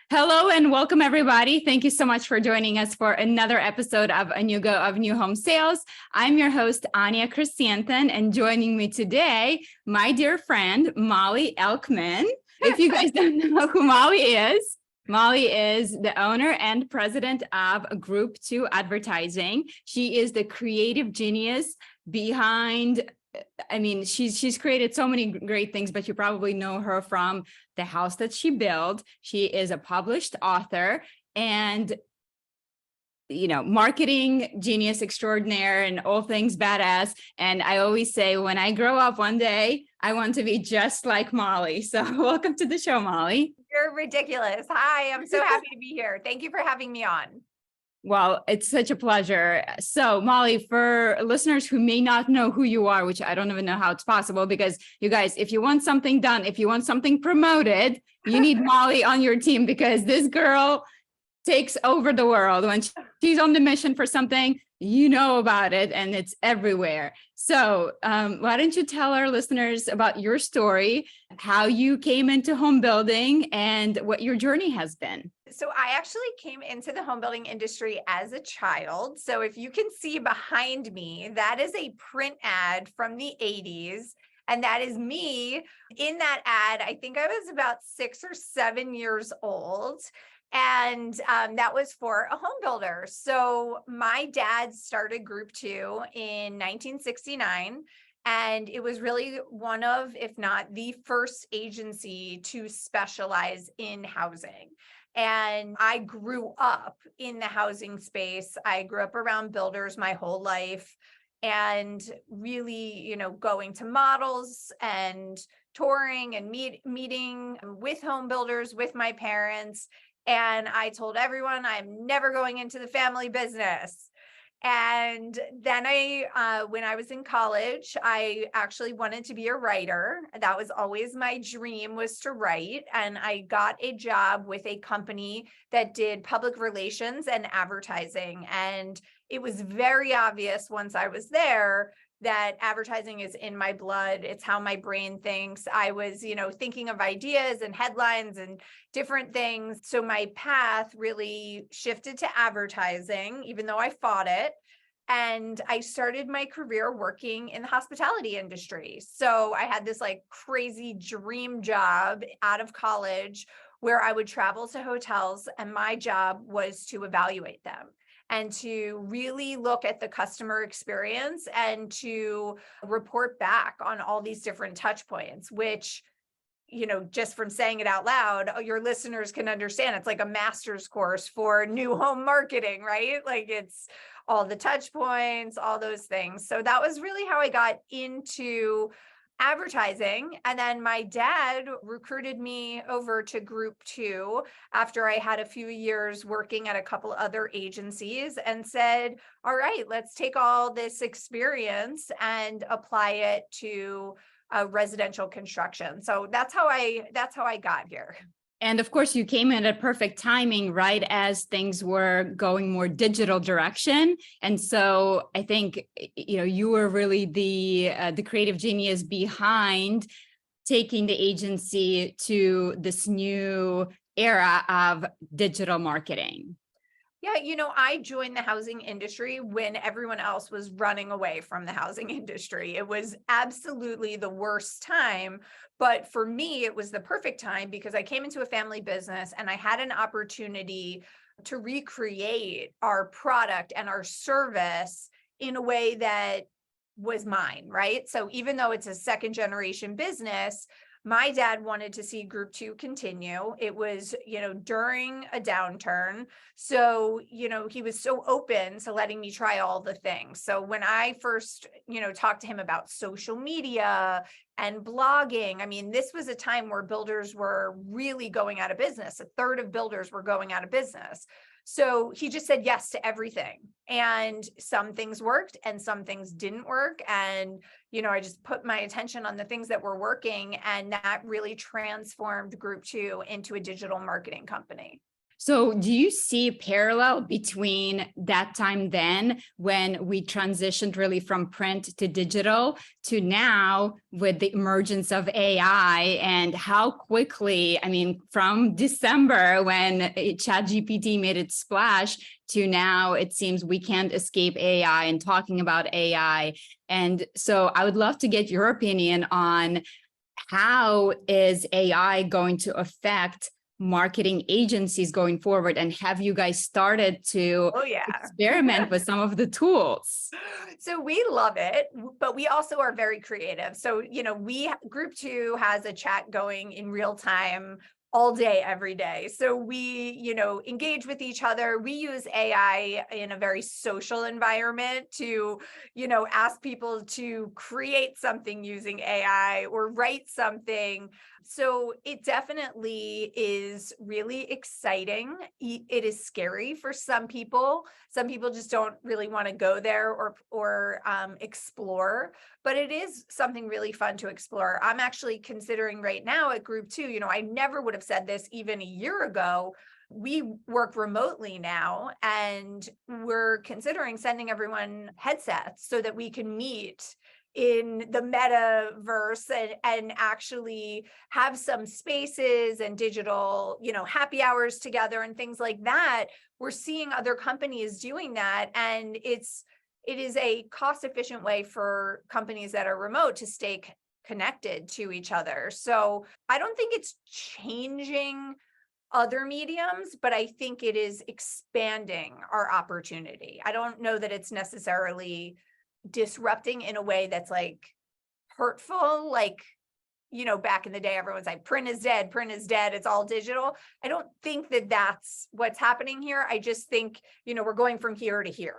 Hello and welcome, everybody. Thank you so much for joining us for another episode of A New Go of New Home Sales. I'm your host, Anya Chrysanthon, and joining me today, my dear friend, Mollie Elkman. If you guys don't know who Mollie is the owner and president of Group 2 Advertising. She is the creative genius behind she's created so many great things, but you probably know her from The House That She Built. She is a published author and, marketing genius extraordinaire and all things badass. And I always say, when I grow up one day, I want to be just like Mollie. So welcome to the show, Mollie. You're ridiculous. Hi, I'm so happy to be here. Thank you for having me on. Well, it's such a pleasure. So, Mollie, for listeners who may not know who you are, which I don't even know how it's possible, because you guys, if you want something done, if you want something promoted, you need Mollie on your team, because this girl takes over the world. When she's on the mission for something, you know about it and it's everywhere. So why don't you tell our listeners about your story, how you came into home building and what your journey has been? So I actually came into the home building industry as a child. So if you can see behind me, that is a print ad from the 80s. And that is me in that ad. I think I was about 6 or 7 years old. And that was for a home builder. So my dad started Group 2 in 1969. And it was really one of, if not the first agency to specialize in housing. And I grew up in the housing space. I grew up around builders my whole life and really, going to models and touring and meeting with home builders with my parents. And I told everyone I'm never going into the family business. And then when I was in college, I actually wanted to be a writer. That was always my dream, was to write. And I got a job with a company that did public relations and advertising. And it was very obvious once I was there that advertising is in my blood. It's how my brain thinks. I was, thinking of ideas and headlines and different things. So my path really shifted to advertising, even though I fought it. And I started my career working in the hospitality industry. So I had this crazy dream job out of college where I would travel to hotels, and my job was to evaluate them and to really look at the customer experience and to report back on all these different touch points, which, just from saying it out loud, your listeners can understand. It's like a master's course for new home marketing, right? It's all the touch points, all those things. So that was really how I got into advertising. And then my dad recruited me over to Group 2 after I had a few years working at a couple other agencies, and said, all right, let's take all this experience and apply it to residential construction. So that's how I got here. And of course, you came in at perfect timing, right as things were going more digital direction. And so I think, you were really the creative genius behind taking the agency to this new era of digital marketing. Yeah, I joined the housing industry when everyone else was running away from the housing industry. It was absolutely the worst time. But for me, it was the perfect time because I came into a family business and I had an opportunity to recreate our product and our service in a way that was mine, right? So even though it's a second generation business, my dad wanted to see Group 2 continue. It was, during a downturn. So, he was so open to letting me try all the things. So when I first, talked to him about social media and blogging, this was a time where builders were really going out of business. A third of builders were going out of business. So he just said yes to everything. And some things worked and some things didn't work. And, I just put my attention on the things that were working. And that really transformed Group 2 into a digital marketing company. So do you see a parallel between that time then when we transitioned really from print to digital to now with the emergence of AI and how quickly, I mean, from December when ChatGPT made its splash to now, it seems we can't escape AI and talking about AI. And so I would love to get your opinion on how is AI going to affect marketing agencies going forward? And have you guys started to Oh, yeah. experiment with some of the tools? So we love it, but we also are very creative. So, Group 2 has a chat going in real time all day, every day. So we, engage with each other. We use AI in a very social environment to, ask people to create something using AI or write something. So it definitely is really exciting. It is scary for some people. Some people just don't really want to go there or explore, but it is something really fun to explore. I'm actually considering right now at Group 2, I never would have said this even a year ago. We work remotely now, and we're considering sending everyone headsets so that we can meet in the metaverse and actually have some spaces and digital, happy hours together and things like that. We're seeing other companies doing that, and it is a cost-efficient way for companies that are remote to stay connected to each other. So I don't think it's changing other mediums, but I think it is expanding our opportunity. I don't know that it's necessarily disrupting in a way that's like hurtful, like, back in the day, everyone's like, print is dead, it's all digital. I don't think that that's what's happening here. I just think, we're going from here to here.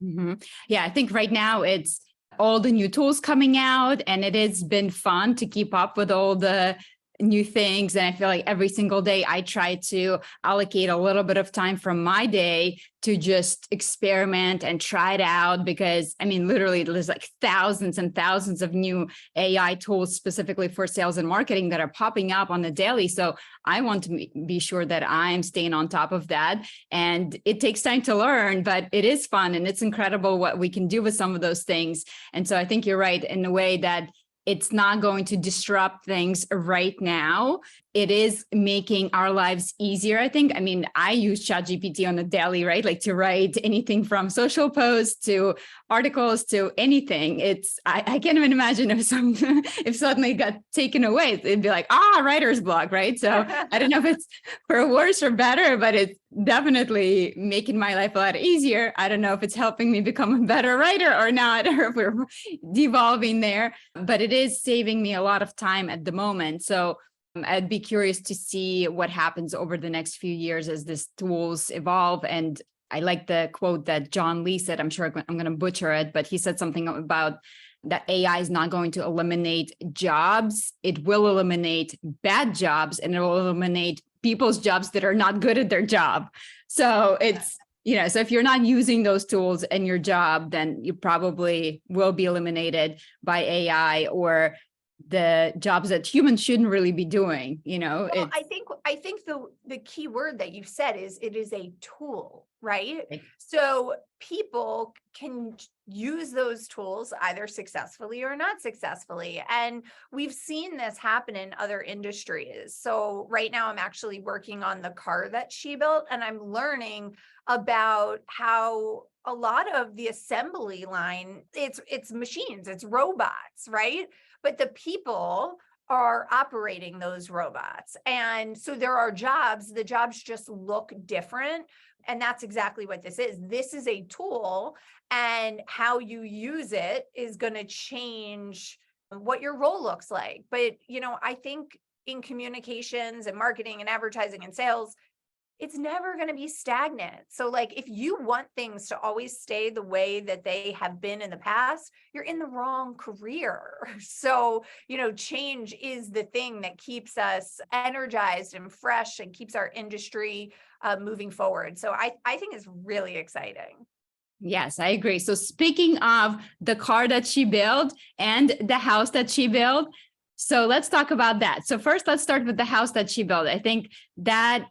Mm-hmm. Yeah, I think right now it's all the new tools coming out, and it has been fun to keep up with all the new things. And I feel like every single day I try to allocate a little bit of time from my day to just experiment and try it out, because I mean, literally there's like thousands and thousands of new AI tools specifically for sales and marketing that are popping up on the daily. So I want to be sure that I'm staying on top of that. And it takes time to learn, but it is fun and it's incredible what we can do with some of those things. And so I think you're right in a way that it's not going to disrupt things right now. It is making our lives easier, I think. I mean, I use ChatGPT on a daily, right? Like to write anything from social posts to articles to anything. I can't even imagine if suddenly it got taken away, it'd be like, writer's block, right? So I don't know if it's for worse or better, but it's definitely making my life a lot easier. I don't know if it's helping me become a better writer or not, or if we're devolving there, but it is saving me a lot of time at the moment. So I'd be curious to see what happens over the next few years as these tools evolve. And I like the quote that John Lee said. I'm sure I'm going to butcher it, but he said something about that AI is not going to eliminate jobs. It will eliminate bad jobs, and it will eliminate people's jobs that are not good at their job. So it's, so if you're not using those tools in your job, then you probably will be eliminated by AI or the jobs that humans shouldn't really be doing. Well, I think the key word that you said is it is a tool, right? So people can use those tools either successfully or not successfully. And we've seen this happen in other industries. So right now I'm actually working on the car that she built, and I'm learning about how a lot of the assembly line, it's machines, it's robots, right? But the people are operating those robots. And so there are jobs, the jobs just look different. And that's exactly what this is. This is a tool, and how you use it is going to change what your role looks like. But, I think in communications and marketing and advertising and sales, it's never going to be stagnant. So like, if you want things to always stay the way that they have been in the past, you're in the wrong career. So, change is the thing that keeps us energized and fresh and keeps our industry moving forward. So I think it's really exciting. Yes, I agree. So speaking of the car that she built and the house that she built, so let's talk about that. So first, let's start with the house that she built. I think that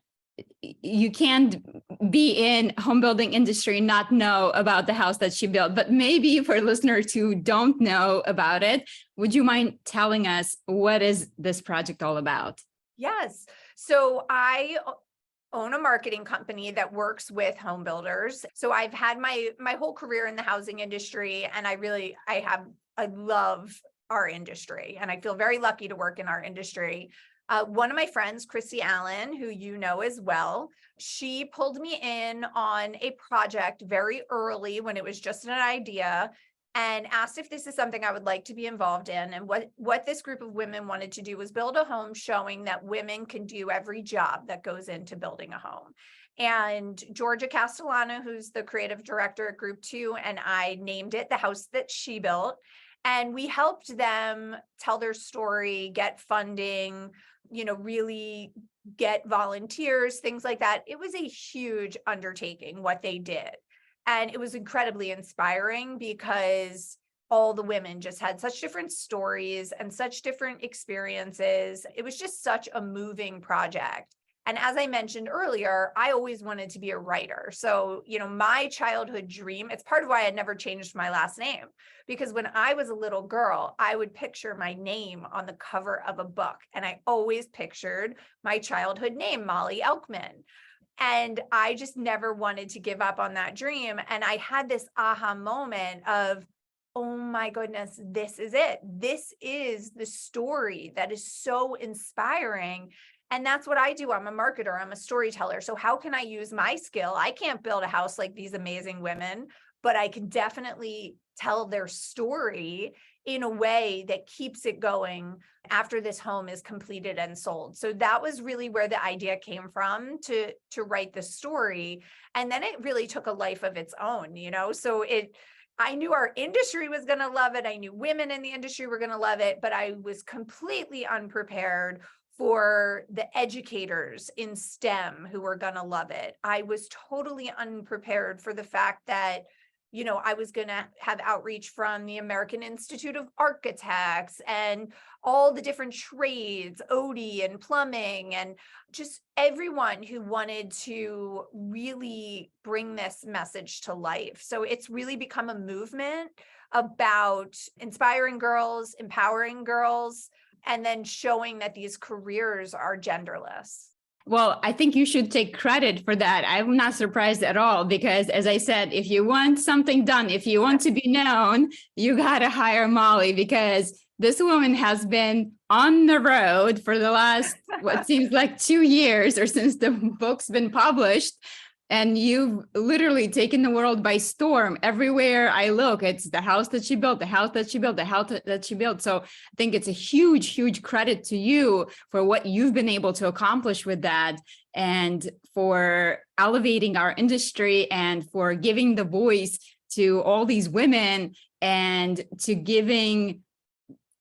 you can't be in home building industry and not know about the house that she built. But maybe for listeners who don't know about it, would you mind telling us what is this project all about? Yes. So I own a marketing company that works with home builders. So I've had my whole career in the housing industry, and I love our industry, and I feel very lucky to work in our industry. One of my friends, Chrissy Allen, who you know as well, she pulled me in on a project very early when it was just an idea, and asked if this is something I would like to be involved in. And what this group of women wanted to do was build a home showing that women can do every job that goes into building a home. And Georgia Castellano, who's the creative director at Group 2, and I named it The House That She Built. And we helped them tell their story, get funding, really get volunteers, things like that. It was a huge undertaking what they did. And it was incredibly inspiring because all the women just had such different stories and such different experiences. It was just such a moving project. And as I mentioned earlier, I always wanted to be a writer. So, my childhood dream, it's part of why I never changed my last name, because when I was a little girl, I would picture my name on the cover of a book. And I always pictured my childhood name, Mollie Elkman. And I just never wanted to give up on that dream. And I had this aha moment of, oh my goodness, this is it. This is the story that is so inspiring. And that's what I do. I'm a marketer, I'm a storyteller. So how can I use my skill? I can't build a house like these amazing women, but I can definitely tell their story in a way that keeps it going after this home is completed and sold. So that was really where the idea came from to write the story. And then it really took a life of its own, so I knew our industry was going to love it. I knew women in the industry were going to love it, but I was completely unprepared for the educators in STEM who were going to love it. I was totally unprepared for the fact that I was going to have outreach from the American Institute of Architects and all the different trades, OD and plumbing, and just everyone who wanted to really bring this message to life. So it's really become a movement about inspiring girls, empowering girls, and then showing that these careers are genderless. Well, I think you should take credit for that. I'm not surprised at all because, as I said, if you want something done, if you want to be known, you got to hire Mollie, because this woman has been on the road for the last, what seems like 2 years, or since the book's been published. And you've literally taken the world by storm. Everywhere I look, it's the house that she built, the house that she built, the house that she built. So I think it's a huge, huge credit to you for what you've been able to accomplish with that, and for elevating our industry, and for giving the voice to all these women, and to giving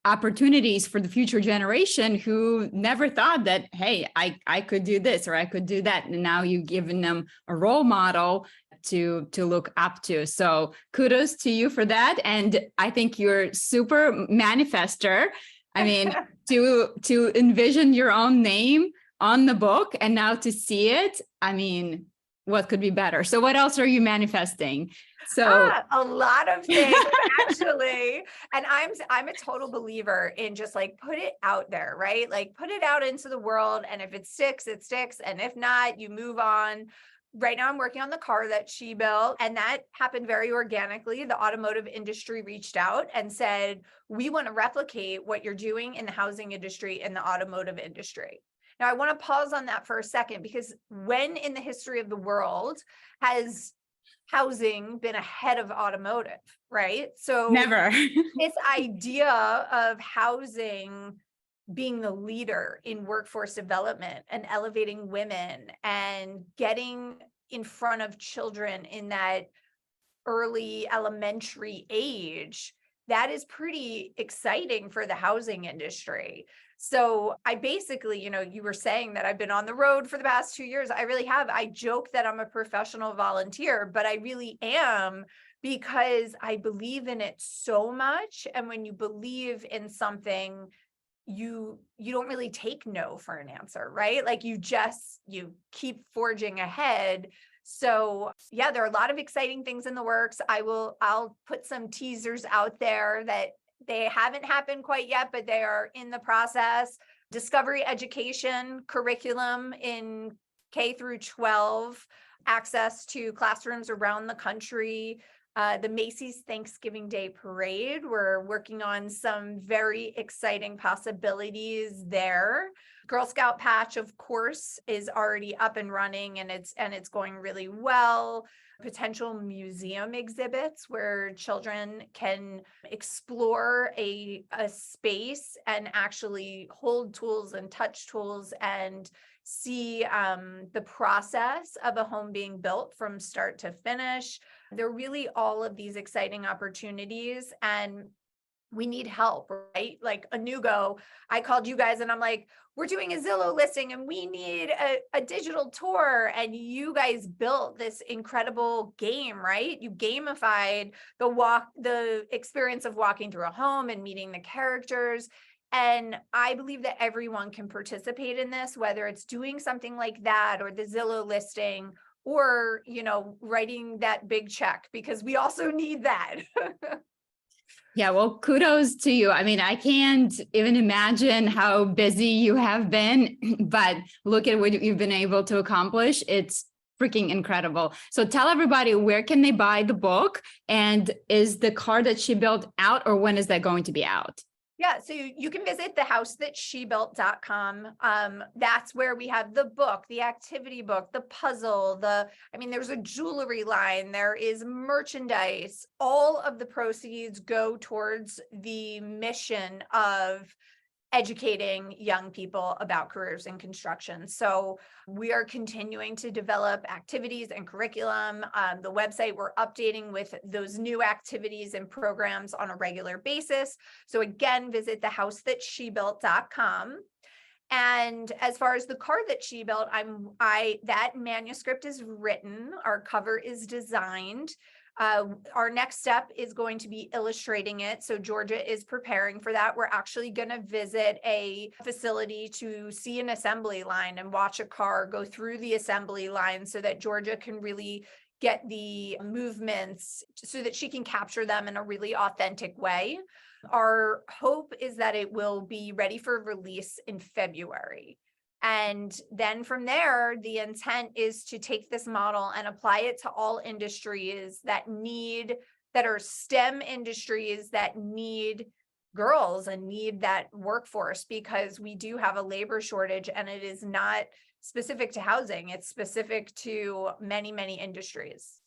opportunities for the future generation who never thought that, hey, I could do this or I could do that. And now you've given them a role model to look up to. So kudos to you for that. And I think you're super manifester. I mean, to envision your own name on the book and now to see it, I mean, what could be better? So what else are you manifesting? So a lot of things actually. And I'm a total believer in just like put it out there, right? Like put it out into the world. And if it sticks, it sticks. And if not, you move on. Right now I'm working on the car that she built, and that happened very organically. The automotive industry reached out and said, we want to replicate what you're doing in the housing industry in the automotive industry. Now I want to pause on that for a second, because when in the history of the world has housing been ahead of automotive, right? So never. this idea of housing being the leader in workforce development and elevating women and getting in front of children in that early elementary age, that is pretty exciting for the housing industry. So I basically, you were saying that I've been on the road for the past 2 years. I really have. I joke that I'm a professional volunteer, but I really am, because I believe in it so much. And when you believe in something, you don't really take no for an answer, right? Like you keep forging ahead. So yeah, there are a lot of exciting things in the works. I'll put some teasers out there that they haven't happened quite yet, but they are in the process. Discovery education curriculum in K through 12, access to classrooms around the country. The Macy's Thanksgiving Day Parade. We're working on some very exciting possibilities there. Girl Scout Patch, of course, is already up and running, and it's going really well. Potential museum exhibits where children can explore a space and actually hold tools and touch tools and see the process of a home being built from start to finish. There are really all of these exciting opportunities, and we need help, right? Like Anugo, I called you guys and I'm like, we're doing a Zillow listing and we need a digital tour. And you guys built this incredible game, right? You gamified the experience of walking through a home and meeting the characters. And I believe that everyone can participate in this, whether it's doing something like that or the Zillow listing, or, writing that big check, because we also need that. Yeah, well, kudos to you. I mean, I can't even imagine how busy you have been, but look at what you've been able to accomplish. It's freaking incredible. So tell everybody, where can they buy the book? And is the car that she built out, or when is that going to be out? Yeah, so you can visit thehousethatSheBuilt.com. That's where we have the book, the activity book, the puzzle, there's a jewelry line, there is merchandise. All of the proceeds go towards the mission of educating young people about careers in construction. So we are continuing to develop activities and curriculum. The website we're updating with those new activities and programs on a regular basis. So again, visit thehousethatSheBuilt.com. And as far as the car that she built, that manuscript is written, our cover is designed. Our next step is going to be illustrating it. So Georgia is preparing for that. We're actually going to visit a facility to see an assembly line and watch a car go through the assembly line so that Georgia can really get the movements so that she can capture them in a really authentic way. Our hope is that it will be ready for release in February. And then from there, the intent is to take this model and apply it to all industries that are STEM industries that need girls and need that workforce, because we do have a labor shortage, and it is not specific to housing. It's specific to many, many industries.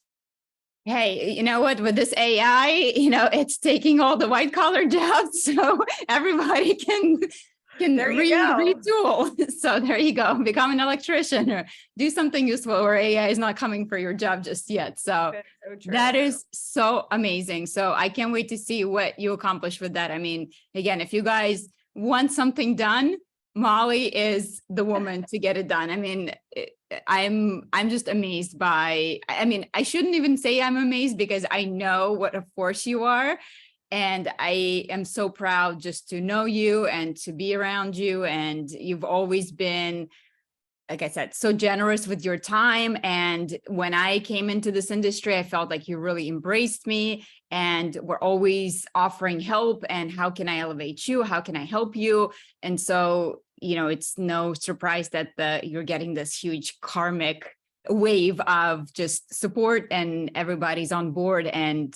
Hey, you know what, with this AI, it's taking all the white collar jobs. So everybody can retool. So there you go. Become an electrician or do something useful where AI is not coming for your job just yet. So that is so amazing. So I can't wait to see what you accomplish with that. I mean, again, if you guys want something done, Mollie is the woman to get it done. I mean, I'm just amazed by, I shouldn't even say I'm amazed, because I know what a force you are. And I am so proud just to know you and to be around you. And you've always been, like I said, so generous with your time. And when I came into this industry, I felt like you really embraced me and were always offering help. And how can I elevate you? How can I help you? And so, it's no surprise that you're getting this huge karmic wave of just support, and everybody's on board. And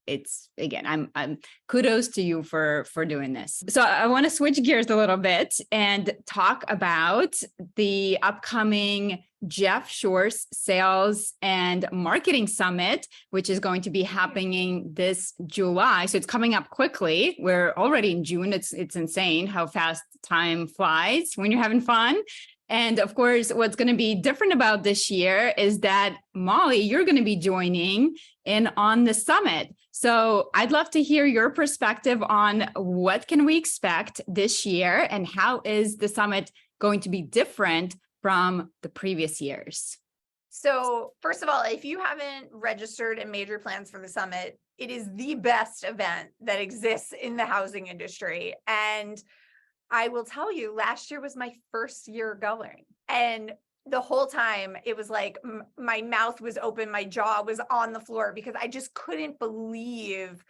it's, again, I'm kudos to you for doing this. So I want to switch gears a little bit and talk about the upcoming Jeff Shore's Sales and Marketing Summit, which is going to be happening this July. So it's coming up quickly. We're already in June. It's insane how fast time flies when you're having fun. And of course, what's going to be different about this year is that, Mollie, you're going to be joining in on the summit. So I'd love to hear your perspective on what can we expect this year, and how is the summit going to be different from the previous years? So first of all, if you haven't registered and made your plans for the summit, it is the best event that exists in the housing industry. And I will tell you, last year was my first year going. And the whole time it was like my mouth was open, my jaw was on the floor because I just couldn't believe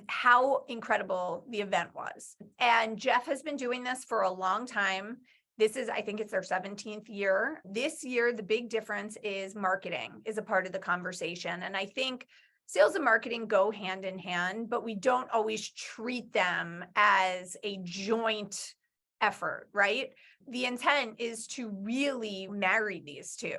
how incredible the event was. And Jeff has been doing this for a long time. I think it's their 17th year. This year, the big difference is marketing is a part of the conversation. And I think sales and marketing go hand in hand, but we don't always treat them as a joint effort, right? The intent is to really marry these two.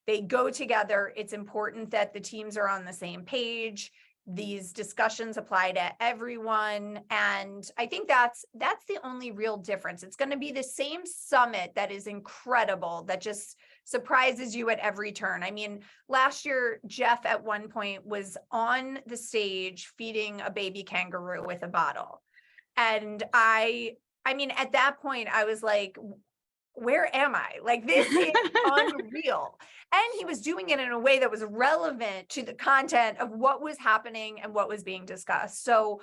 They go together. It's important that the teams are on the same page. These discussions apply to everyone. And I think that's the only real difference. It's going to be the same summit that is incredible, that just surprises you at every turn. I mean, last year, Jeff at one point was on the stage feeding a baby kangaroo with a bottle. And I mean, at that point, I was like, where am I? Like, this is unreal. And he was doing it in a way that was relevant to the content of what was happening and what was being discussed. So,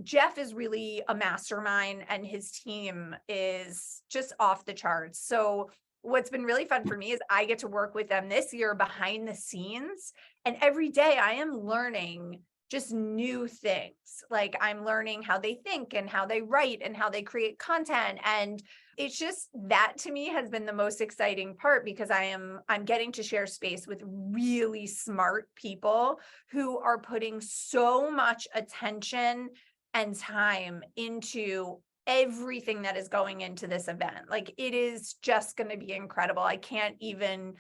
Jeff is really a mastermind and his team is just off the charts. So what's been really fun for me is I get to work with them this year behind the scenes. And every day I am learning just new things. Like, I'm learning how they think and how they write and how they create content. And it's just, that to me has been the most exciting part, because I'm getting to share space with really smart people who are putting so much attention and time into everything that is going into this event. Like, it is just going to be incredible. I can't even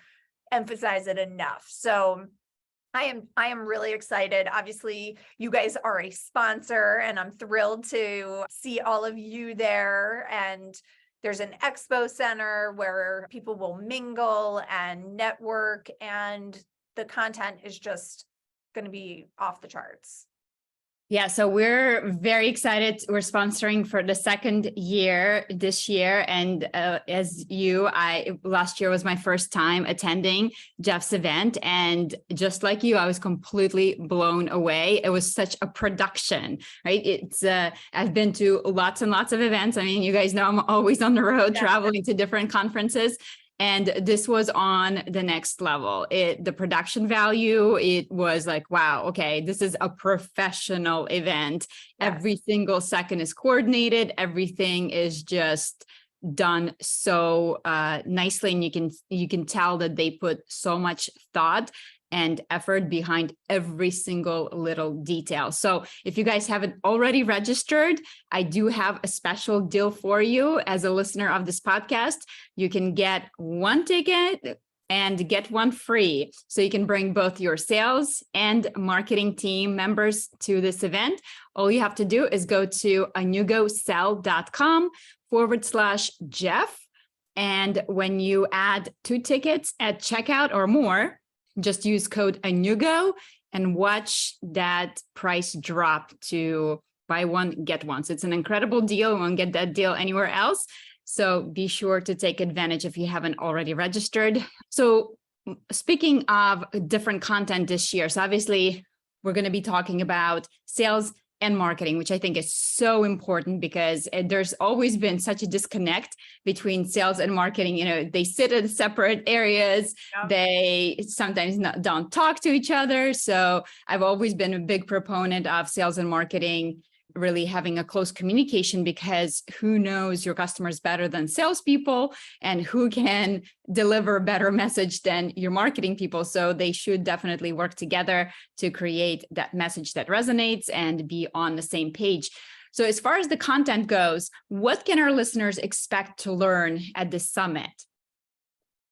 emphasize it enough. So I am really excited. Obviously, you guys are a sponsor, and I'm thrilled to see all of you there. And there's an expo center where people will mingle and network, and the content is just going to be off the charts. Yeah, so we're very excited. We're sponsoring for the second year this year. And last year was my first time attending Jeff's event. And just like you, I was completely blown away. It was such a production, right? I've been to lots and lots of events. I mean, you guys know I'm always on the road, traveling to different conferences. And this was on the next level. The production value, it was like, wow, okay, this is a professional event. Yes. Every single second is coordinated. Everything is just done so nicely. And you can tell that they put so much thought and effort behind every single little detail. So if you guys haven't already registered, I do have a special deal for you as a listener of this podcast. You can get one ticket and get one free. So you can bring both your sales and marketing team members to this event. All you have to do is go to anugosell.com/Jeff. And when you add 2 tickets at checkout or more, just use code ANUGO and watch that price drop to buy one, get one. So it's an incredible deal. You won't get that deal anywhere else. So be sure to take advantage if you haven't already registered. So speaking of different content this year, so obviously we're going to be talking about sales and marketing, which I think is so important, because there's always been such a disconnect between sales and marketing. They sit in separate areas. Yep. They sometimes don't talk to each other. So I've always been a big proponent of sales and marketing really having a close communication, because who knows your customers better than salespeople, and who can deliver a better message than your marketing people. So they should definitely work together to create that message that resonates and be on the same page. So as far as the content goes, what can our listeners expect to learn at this summit?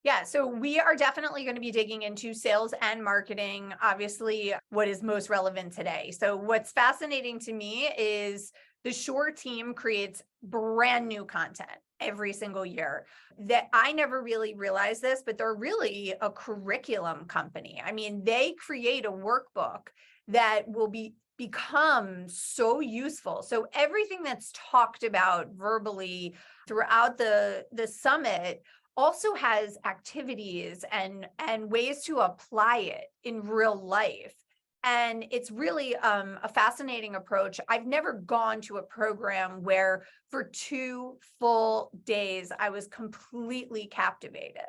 Yeah, so we are definitely going to be digging into sales and marketing, obviously, what is most relevant today. So what's fascinating to me is the Shore team creates brand new content every single year. That I never really realized this, but they're really a curriculum company. I mean, they create a workbook that will become so useful. So everything that's talked about verbally throughout the summit also has activities and ways to apply it in real life And it's really a fascinating approach. I've never gone to a program where for 2 full days I was completely captivated.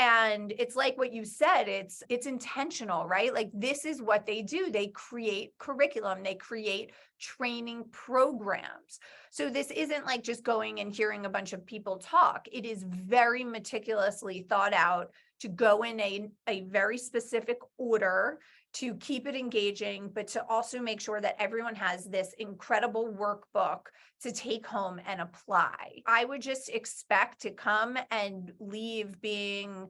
And it's like what you said, it's intentional, right? Like this is what they do. They create curriculum, they create training programs. So this isn't like just going and hearing a bunch of people talk. It is very meticulously thought out to go in a very specific order, to keep it engaging, but to also make sure that everyone has this incredible workbook to take home and apply. I would just expect to come and leave being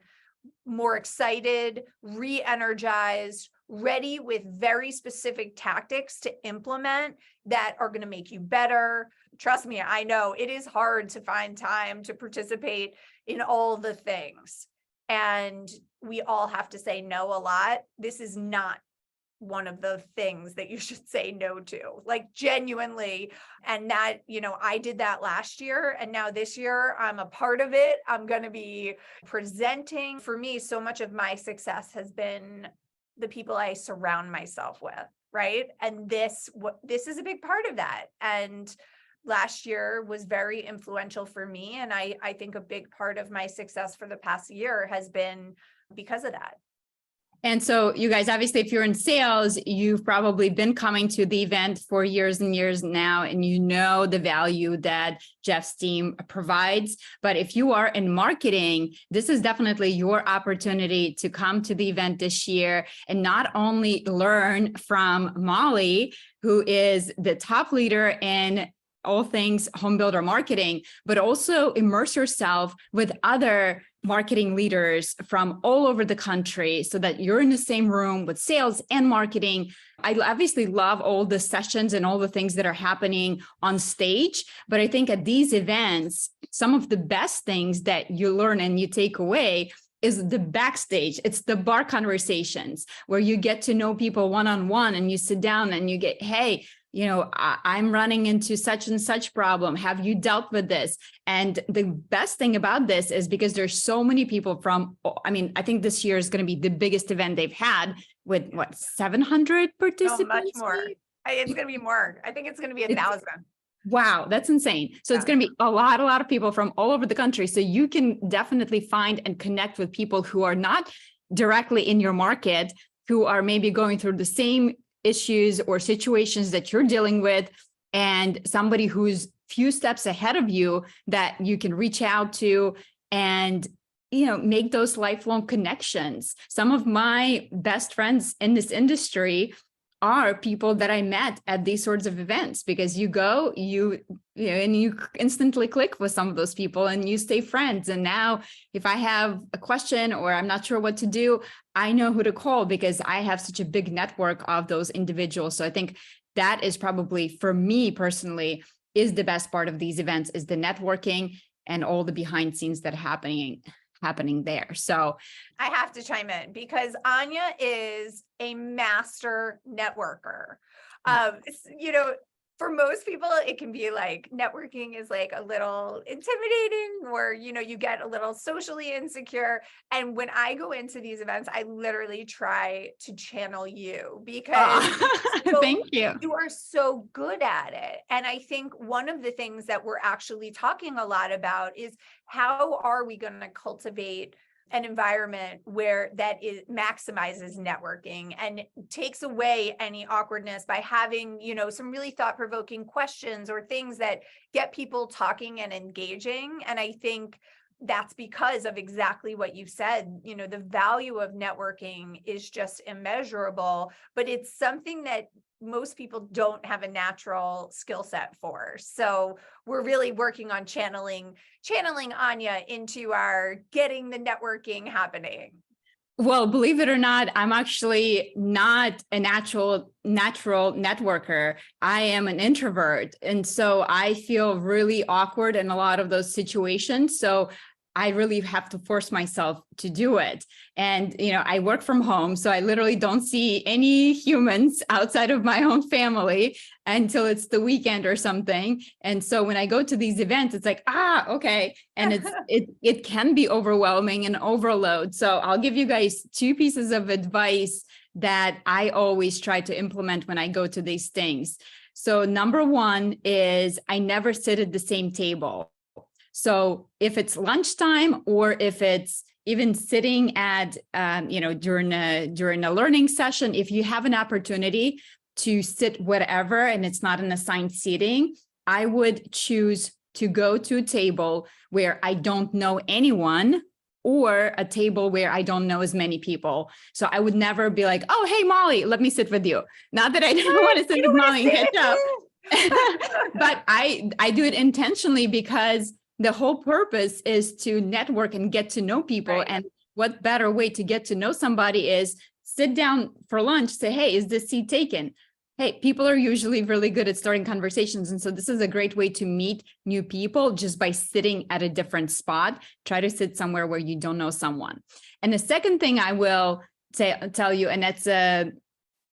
more excited, re-energized, ready with very specific tactics to implement that are going to make you better. Trust me, I know it is hard to find time to participate in all the things. And we all have to say no a lot. This is not one of the things that you should say no to, like genuinely. And that, I did that last year, and now this year I'm a part of it. I'm going to be presenting. For me, so much of my success has been the people I surround myself with, right? And this is a big part of that. And last year was very influential for me. And I think a big part of my success for the past year has been because of that. And so you guys, obviously, if you're in sales, you've probably been coming to the event for years and years now, and you know the value that Jeff's team provides. But if you are in marketing, this is definitely your opportunity to come to the event this year and not only learn from Mollie, who is the top leader in all things home builder marketing, but also immerse yourself with other marketing leaders from all over the country so that you're in the same room with sales and marketing. I obviously love all the sessions and all the things that are happening on stage, but I think at these events, some of the best things that you learn and you take away is the backstage. It's the bar conversations where you get to know people one-on-one, and you sit down and you get, hey, I'm running into such and such problem. Have you dealt with this? And the best thing about this is because there's so many people I think this year is going to be the biggest event they've had with 700 participants? So much more. It's going to be more. I think it's going to be 1,000. Wow, that's insane. So it's going to be a lot of people from all over the country. So you can definitely find and connect with people who are not directly in your market, who are maybe going through the same issues or situations that you're dealing with, and somebody who's few steps ahead of you that you can reach out to and make those lifelong connections. Some of my best friends in this industry are people that I met at these sorts of events, because you go, and you instantly click with some of those people and you stay friends. And now if I have a question or I'm not sure what to do, I know who to call because I have such a big network of those individuals. So I think that is probably, for me personally, is the best part of these events, is the networking and all the behind scenes that are happening there. So I have to chime in because Anya is a master networker. For most people, it can be like networking is like a little intimidating, or, you get a little socially insecure. And when I go into these events, I literally try to channel you because thank you. You are so good at it. And I think one of the things that we're actually talking a lot about is how are we going to cultivate an environment where that maximizes networking and takes away any awkwardness by having, some really thought-provoking questions or things that get people talking and engaging. And I think that's because of exactly what you said. The value of networking is just immeasurable, but it's something that most people don't have a natural skill set for. So we're really working on channeling Anya into our getting the networking happening. Well, believe it or not, I'm actually not a natural networker. I am an introvert. And so I feel really awkward in a lot of those situations. So I really have to force myself to do it. And, I work from home, so I literally don't see any humans outside of my own family until it's the weekend or something. And so when I go to these events, it's like, okay. And it can be overwhelming and overload. So I'll give you guys 2 pieces of advice that I always try to implement when I go to these things. So number 1 is I never sit at the same table. So if it's lunchtime or if it's even sitting at, during a learning session, if you have an opportunity to sit whatever and it's not an assigned seating, I would choose to go to a table where I don't know anyone or a table where I don't know as many people. So I would never be like, oh, hey, Mollie, let me sit with you. Not that I didn't want to sit with Mollie and catch up, but I do it intentionally because the whole purpose is to network and get to know people. Right. And what better way to get to know somebody is sit down for lunch, say, hey, is this seat taken? Hey, people are usually really good at starting conversations. And so this is a great way to meet new people just by sitting at a different spot. Try to sit somewhere where you don't know someone. And the second thing I will tell you, and that's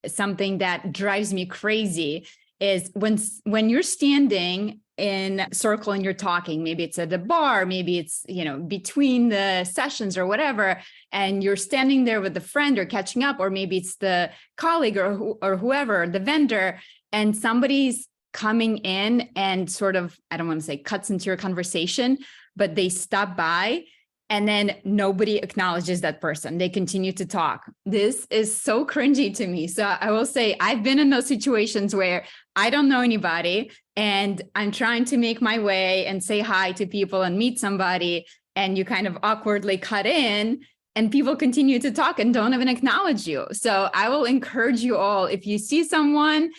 something that drives me crazy, is when you're standing in a circle and you're talking, maybe it's at a bar, maybe it's, between the sessions or whatever, and you're standing there with a friend or catching up, or maybe it's the colleague or whoever, the vendor, and somebody's coming in and sort of, I don't want to say cuts into your conversation, but they stop by and then nobody acknowledges that person. They continue to talk. This is so cringy to me. So I will say I've been in those situations where I don't know anybody and I'm trying to make my way and say hi to people and meet somebody, and you kind of awkwardly cut in and people continue to talk and don't even acknowledge you. So I will encourage you all, if you see someone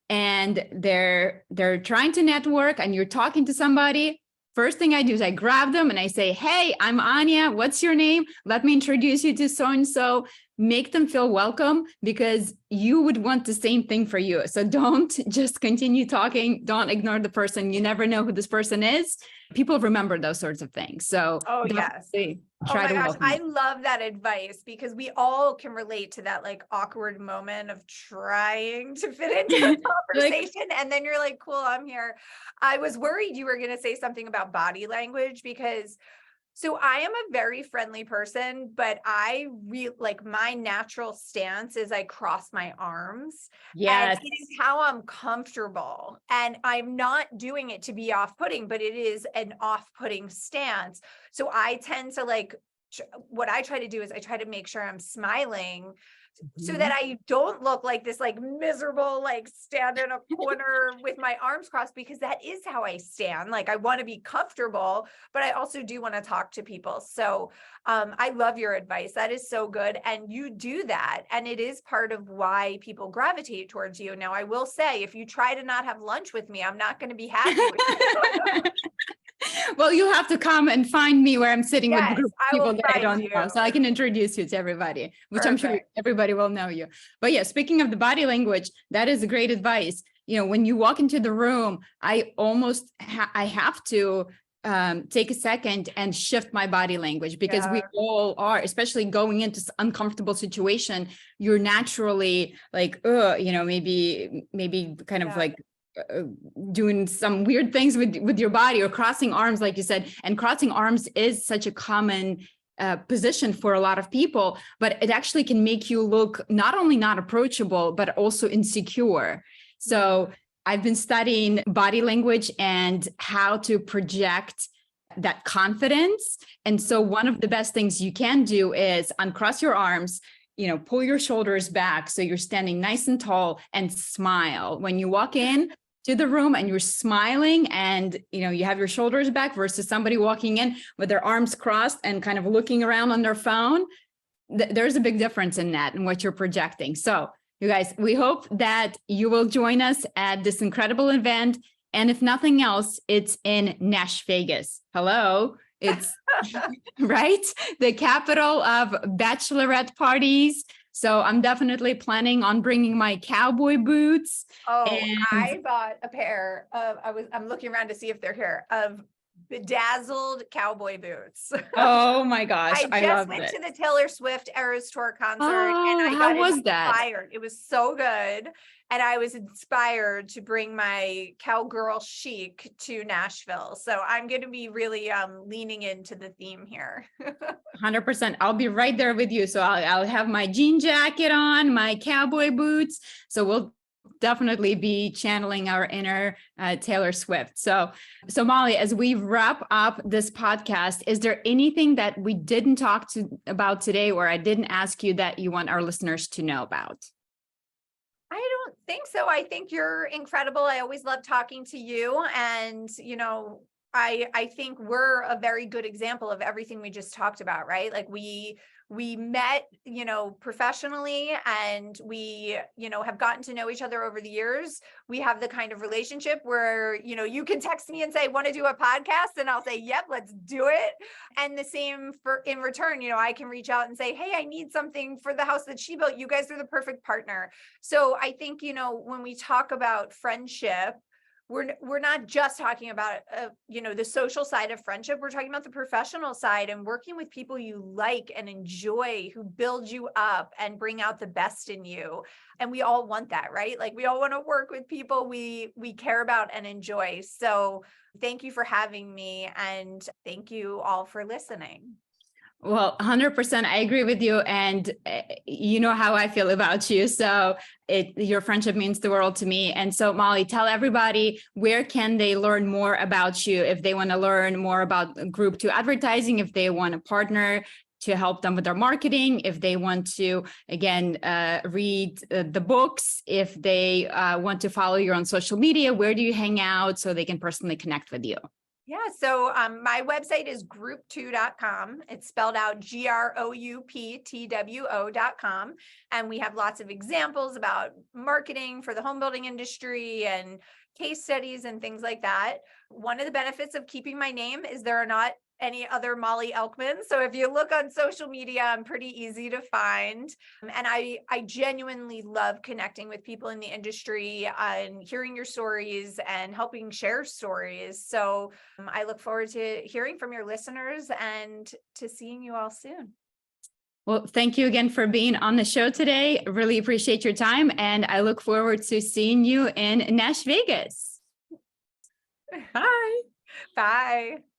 and they're trying to network and you're talking to somebody, first thing I do is I grab them and I say, hey, I'm Anya. What's your name? Let me introduce you to so-and-so. Make them feel welcome, because you would want the same thing for you. So don't just continue talking. Don't ignore the person. You never know who this person is. People remember those sorts of things. So yes. Try to welcome. I love that advice, because we all can relate to that like awkward moment of trying to fit into a conversation. And then you're like, cool, I'm here. I was worried you were going to say something about body language, because so I am a very friendly person, but I like my natural stance is I cross my arms. Yes. And it is how I'm comfortable. And I'm not doing it to be off-putting, but it is an off-putting stance. So I tend to what I try to do is I try to make sure I'm smiling, so that I don't look like this like miserable, like stand in a corner with my arms crossed, because that is how I stand. Like I want to be comfortable, but I also do want to talk to people. So I love your advice. That is so good. And you do that. And it is part of why people gravitate towards you. Now, I will say, if you try to not have lunch with me, I'm not going to be happy with you. Well, you have to come and find me where I'm sitting with a group of people that I don't know, so I can introduce you to everybody, which Perfect. I'm sure everybody will know you. But yeah, speaking of the body language, that is great advice. When you walk into the room, I almost I have to take a second and shift my body language, because we all are, especially going into uncomfortable situation. You're naturally like, maybe kind of like doing some weird things with your body, or crossing arms, like you said. And crossing arms is such a common position for a lot of people, but it actually can make you look not only not approachable, but also insecure. So I've been studying body language and how to project that confidence. And so one of the best things you can do is uncross your arms, pull your shoulders back so you're standing nice and tall, and smile. When you walk in to the room and you're smiling and, you have your shoulders back, versus somebody walking in with their arms crossed and kind of looking around on their phone, there's a big difference in that and what you're projecting. So you guys, we hope that you will join us at this incredible event. And if nothing else, it's in Nash Vegas. Hello. It's right, the capital of bachelorette parties. So I'm definitely planning on bringing my cowboy boots. I bought a pair of, I'm looking around to see if they're here, of bedazzled cowboy boots. Oh my gosh, I I just love went it. to the Taylor Swift Eras Tour concert and Oh, I how got was that? inspired. It was so good. And I was inspired to bring my cowgirl chic to Nashville. So I'm going to be really leaning into the theme here. 100%. I'll be right there with you. So I'll have my jean jacket on, my cowboy boots. So we'll definitely be channeling our inner Taylor Swift. So Mollie, as we wrap up this podcast, is there anything that we didn't talk about today, or I didn't ask you that you want our listeners to know about? I don't think so. I think you're incredible. I always love talking to you. And, I think we're a very good example of everything we just talked about, right? Like we met, professionally, and we, have gotten to know each other over the years. We have the kind of relationship where, you can text me and say, want to do a podcast? And I'll say, yep, let's do it. And the same in return, I can reach out and say, hey, I need something for the house that she built. You guys are the perfect partner. So I think, when we talk about friendship, we're not just talking about the social side of friendship. We're talking about the professional side and working with people you like and enjoy, who build you up and bring out the best in you. And we all want that, right? Like we all want to work with people we care about and enjoy. So thank you for having me, and thank you all for listening. Well, 100%, I agree with you. And you know how I feel about you. So your friendship means the world to me. And so Mollie, tell everybody, where can they learn more about you if they want to learn more about Group 2 advertising, if they want to partner to help them with their marketing, if they want to, again, read the books, if they want to follow you on social media, where do you hang out so they can personally connect with you? Yeah, so my website is group2.com. It's spelled out GROUPTWO.com. And we have lots of examples about marketing for the home building industry and case studies and things like that. One of the benefits of keeping my name is there are not any other Mollie Elkman. So if you look on social media, I'm pretty easy to find. And I genuinely love connecting with people in the industry and hearing your stories and helping share stories. So I look forward to hearing from your listeners and to seeing you all soon. Well, thank you again for being on the show today. Really appreciate your time. And I look forward to seeing you in Nash Vegas. Bye. Bye.